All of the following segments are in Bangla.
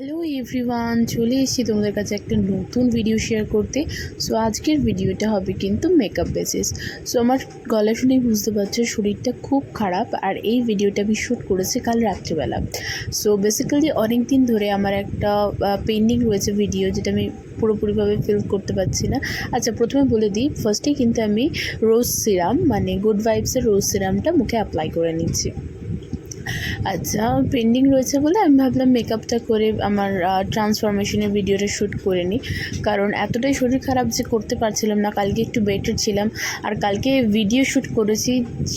হ্যালো এভরিওয়ান, চলে এসেছি তোমাদের কাছে একটা নতুন ভিডিও শেয়ার করতে। সো আজকের ভিডিওটা হবে কিন্তু মেকআপ বেসিস। সো আমার গলা শুনেই বুঝতে পারছো শরীরটা খুব খারাপ, আর এই ভিডিওটা আমি শ্যুট করেছি কাল রাত্রিবেলা। সো বেসিক্যালি অনেক দিন ধরে আমার একটা পেন্ডিং রয়েছে ভিডিও, যেটা আমি পুরোপুরিভাবে ফিল করতে পারছি না। আচ্ছা, প্রথমে বলে দিই, ফার্স্টেই কিন্তু আমি রোজ সিরাম মানে গুড ভাইবসের রোজ সিরামটা মুখে অ্যাপ্লাই করে নিচ্ছি। আচ্ছা, পেন্ডিং রয়েছে বলে আমি ভাবলাম মেকআপটা করে আমার ট্রান্সফরমেশনের ভিডিওটা শ্যুট করে নিই, কারণ এতটাই শরীর খারাপ যে করতে পারছিলাম না। কালকে একটু বেটার ছিলাম, আর কালকে ভিডিও শ্যুট করেছি,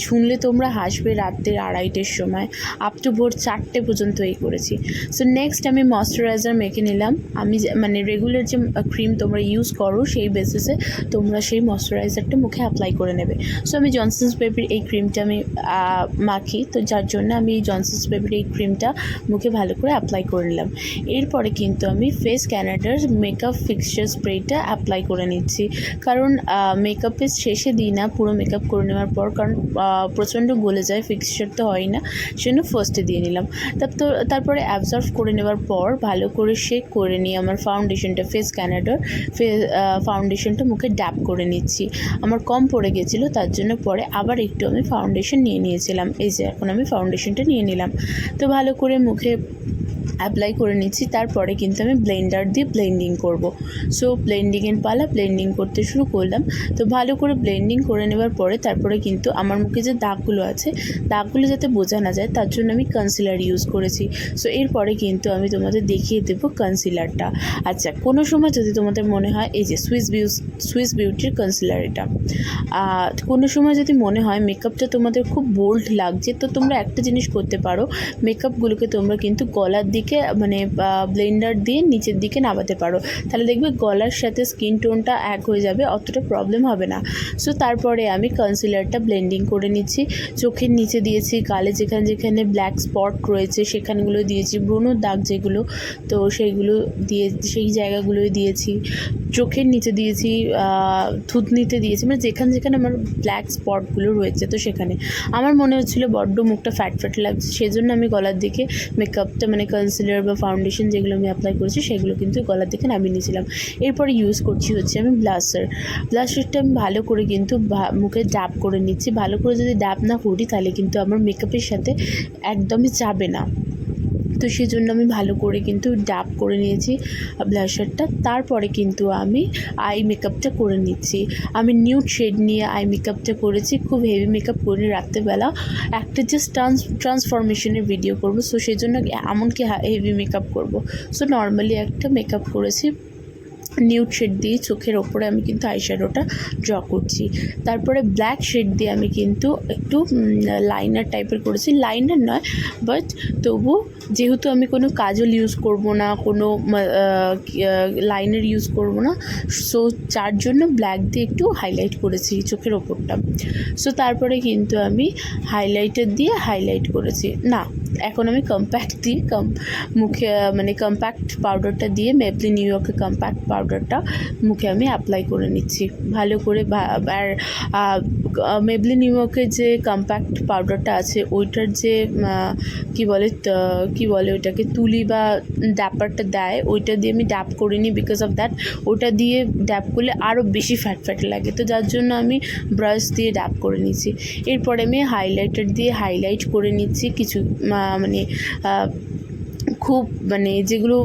শুনলে তোমরা হাসবে, রাত্রের 2:30-টের সময় আপ টু ভোর 4টে পর্যন্ত এই করেছি। সো নেক্সট আমি ময়শ্চারাইজার মেখে নিলাম। আমি মানে রেগুলার যে ক্রিম তোমরা ইউজ করো সেই বেসিসে তোমরা সেই ময়শ্চারাইজারটা মুখে অ্যাপ্লাই করে নেবে। সো আমি জনসন্স বেবির এই ক্রিমটা আমি মাখি, তো যার জন্য আমি জনসন্স বেবির এই ক্রিমটা মুখে ভালো করে অ্যাপ্লাই করে নিলাম। এরপরে কিন্তু আমি ফেস ক্যানাডার মেকআপ ফিক্সচার স্প্রেটা অ্যাপ্লাই করে নিচ্ছি, কারণ মেকআপের শেষে দিই না, পুরো মেকআপ করে নেওয়ার পর, কারণ প্রচণ্ড গলে যায়, ফিক্সচার তো হয় না, সেজন্য ফার্স্টে দিয়ে নিলাম। তারপরে অ্যাবজর্ভ করে নেওয়ার পর ভালো করে শেক করে নিয়ে আমার ফাউন্ডেশনটা, ফেস ক্যানাডার ফাউন্ডেশনটা মুখে ড্যাপ করে নিচ্ছি। আমার কম পড়ে গেছিলো, তার জন্য পরে আবার একটু আমি ফাউন্ডেশন নিয়ে নিয়েছিলাম। এই যে এখন আমি ফাউন্ডেশনটা নিয়ে নিলাম, তো ভালো করে মুখে অ্যাপ্লাই করে নিচ্ছি। তারপরে কিন্তু আমি ব্লেন্ডার দিয়ে ব্লেন্ডিং করব। সো ব্লেন্ডিংয়ের পালা, ব্লেন্ডিং করতে শুরু করলাম। তো ভালো করে ব্লেন্ডিং করে নেওয়ার পরে তারপরে কিন্তু আমার মুখে যে দাগগুলো আছে, দাগগুলো যাতে বোঝা না যায় তার জন্য আমি কনসিলার ইউজ করেছি। সো এরপরে কিন্তু আমি তোমাদের দেখিয়ে দেবো কনসিলারটা। আচ্ছা, কোনো সময় যদি তোমাদের মনে হয়, এই যে সুইস বিউটির কনসিলার, এটা কোনো সময় যদি মনে হয় মেকআপটা তোমাদের খুব বোল্ড লাগছে, তো তোমরা একটা জিনিস করতে পারো, মেকআপগুলোকে তোমরা কিন্তু গলার দিকে মানে ব্লেন্ডার দিয়ে নিচের দিকে নামাতে পারো, তাহলে দেখবে গলার সাথে স্কিন টোনটা এক হয়ে যাবে, অতটা প্রবলেম হবে না। সো তারপরে আমি কনসিলারটা ব্লেন্ডিং করে নিচ্ছি। চোখের নিচে দিয়েছি, গালে যেখানে যেখানে ব্ল্যাক স্পট রয়েছে সেখানগুলো দিয়েছি, ব্রণর দাগ যেগুলো, তো সেইগুলো দিয়ে সেই জায়গাগুলোই দিয়েছি। চোখের নিচে দিয়েছি, থুতনিতে দিয়েছি, মানে যেখানে যেখানে আমার ব্ল্যাক স্পটগুলো রয়েছে, তো সেখানে আমার মনে হচ্ছিলো বড্ড মুখটা ফ্যাট ফ্যাট লাগছে, সেজন্য আমি গলার দিকে মেকআপটা মানে কনসিলার বা ফাউন্ডেশন যেগুলো আমি অ্যাপ্লাই করেছি সেগুলো কিন্তু গলার দিকে নামিয়ে নিয়েছিলাম। এরপরে ইউজ করছি হচ্ছে আমি ব্লাশারটা আমি ভালো করে কিন্তু মুখে ড্যাপ করে নিচ্ছি। ভালো করে যদি ড্যাপ না করি তাহলে কিন্তু আমার মেকআপের সাথে একদমই যাবে না, তো সেই জন্য আমি ভালো করে কিন্তু ড্যাপ করে নিয়েছি ব্লাশারটা। তারপরে কিন্তু আমি আই মেকআপটা করে নিচ্ছি। আমি নিউড শেড নিয়ে আই মেকআপটা করেছি, খুব হেভি মেকআপ করি রাত্রেবেলা, একটা জাস্ট ট্রান্সফরমেশনের ভিডিও করব, সো সেই জন্য এমনকি হেভি মেকআপ করব। সো নর্মালি একটা মেকআপ করেছি, নিউড শেড দিয়ে চোখের ওপরে আমি কিন্তু আইশ্যাডোটা ড্র করছি। তারপরে ব্ল্যাক শেড দিয়ে আমি কিন্তু একটু লাইনার টাইপের করেছি, লাইনার নয় বাট তবু যেহেতু আমি কোনো কাজল ইউজ করব না, কোনো লাইনার ইউজ করব না, সো যার জন্য ব্ল্যাক দিয়ে একটু হাইলাইট করেছি চোখের ওপরটা। সো তারপরে কিন্তু আমি হাইলাইটার দিয়ে হাইলাইট করেছি, না এখন আমি কম্প্যাক্ট দিয়ে মুখে মানে কম্প্যাক্ট পাউডারটা দিয়ে মেবলিন নিউ ইয়র্কের কম্প্যাক্ট পাউডারটা মুখে আমি অ্যাপ্লাই করে নিচ্ছি ভালো করে। আর মেবলিন নিউ ইয়র্কের যে কম্প্যাক্ট পাউডারটা আছে ওইটার যে কি বলে ওইটাকে তুলি বা ড্যাপারটা দেয়, ওইটা দিয়ে আমি ড্যাপ করিনি, বিকজ অফ দ্যাট ওটা দিয়ে ড্যাপ করলে আরও বেশি ফ্যাট ফ্যাট লাগে, তো যার জন্য আমি ব্রাশ দিয়ে ড্যাপ করে নিচ্ছি। এরপরে আমি হাইলাইটার দিয়ে হাইলাইট করে নিচ্ছি কিছু মানে খুব মানে যেগুলো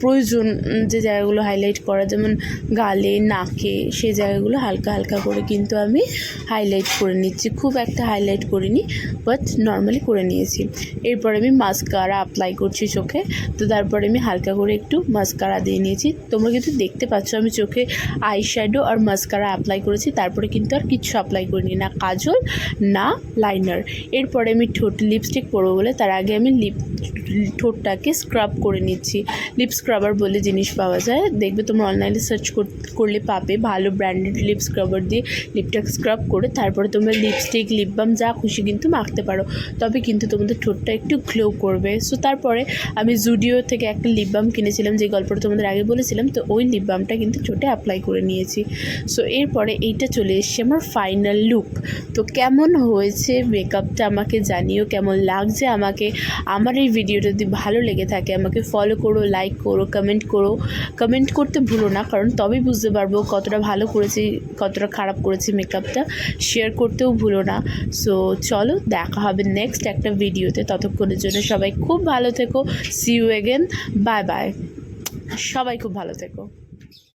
প্রয়োজন, যে জায়গাগুলো হাইলাইট করা, যেমন গালে, নাকে, সেই জায়গাগুলো হালকা হালকা করে কিন্তু আমি হাইলাইট করে নিচ্ছি, খুব একটা হাইলাইট করিনি বাট নর্মালি করে নিয়েছি। এরপরে আমি মাস্কারা অ্যাপ্লাই করছি চোখে, তো তারপরে আমি হালকা করে একটু মাস্কারা দিয়ে নিয়েছি। তোমরা কিন্তু দেখতে পাচ্ছ আমি চোখে আইশ্যাডো আর মাস্কারা অ্যাপ্লাই করেছি, তারপরে কিন্তু আর কিচ্ছু অ্যাপ্লাই করিনি, না কাজল না লাইনার। এরপরে আমি ঠোঁট লিপস্টিক পরবো বলে তার আগে আমি ঠোঁটটাকে স্ক্রাব করে নিচ্ছি। লিপ স্ক্রাবার বলে জিনিস পাওয়া যায়, দেখবে তোমরা অনলাইনে সার্চ করলে পাবে। ভালো ব্র্যান্ডেড লিপ স্ক্রাবার দিয়ে লিপটা স্ক্রাব করে তারপরে তোমরা লিপস্টিক, লিপ বাম যা খুশি কিন্তু মাখতে পারো, তবে কিন্তু তোমাদের ঠোঁটটা একটু গ্লো করবে। সো তারপরে আমি জুডিও থেকে একটা লিপ বাম কিনেছিলাম, যে গল্পটা তোমাদের আগে বলেছিলাম, তো ওই লিপ বামটা কিন্তু ঠোঁটে অ্যাপ্লাই করে নিয়েছি। সো এরপরে এইটা চলে এসছে আমার ফাইনাল লুক। তো কেমন হয়েছে মেকআপটা আমাকে জানিও, কেমন লাগছে আমাকে। আমার এই ভিডিওটা যদি ভালো লেগে থাকে আমাকে ফলো করো, লাইক করো, কমেন্ট করতে ভুলো না, কারণ তবেই বুঝতে পারবো কতটা ভালো করেছি কতটা খারাপ করেছি মেকআপটা। শেয়ার করতেও ভুলো না। সো চলো, দেখা হবে নেক্সট একটা ভিডিওতে। ততক্ষণের জন্য সবাই খুব ভালো থেকো। See you again, bye bye. সবাই খুব ভালো থেকো।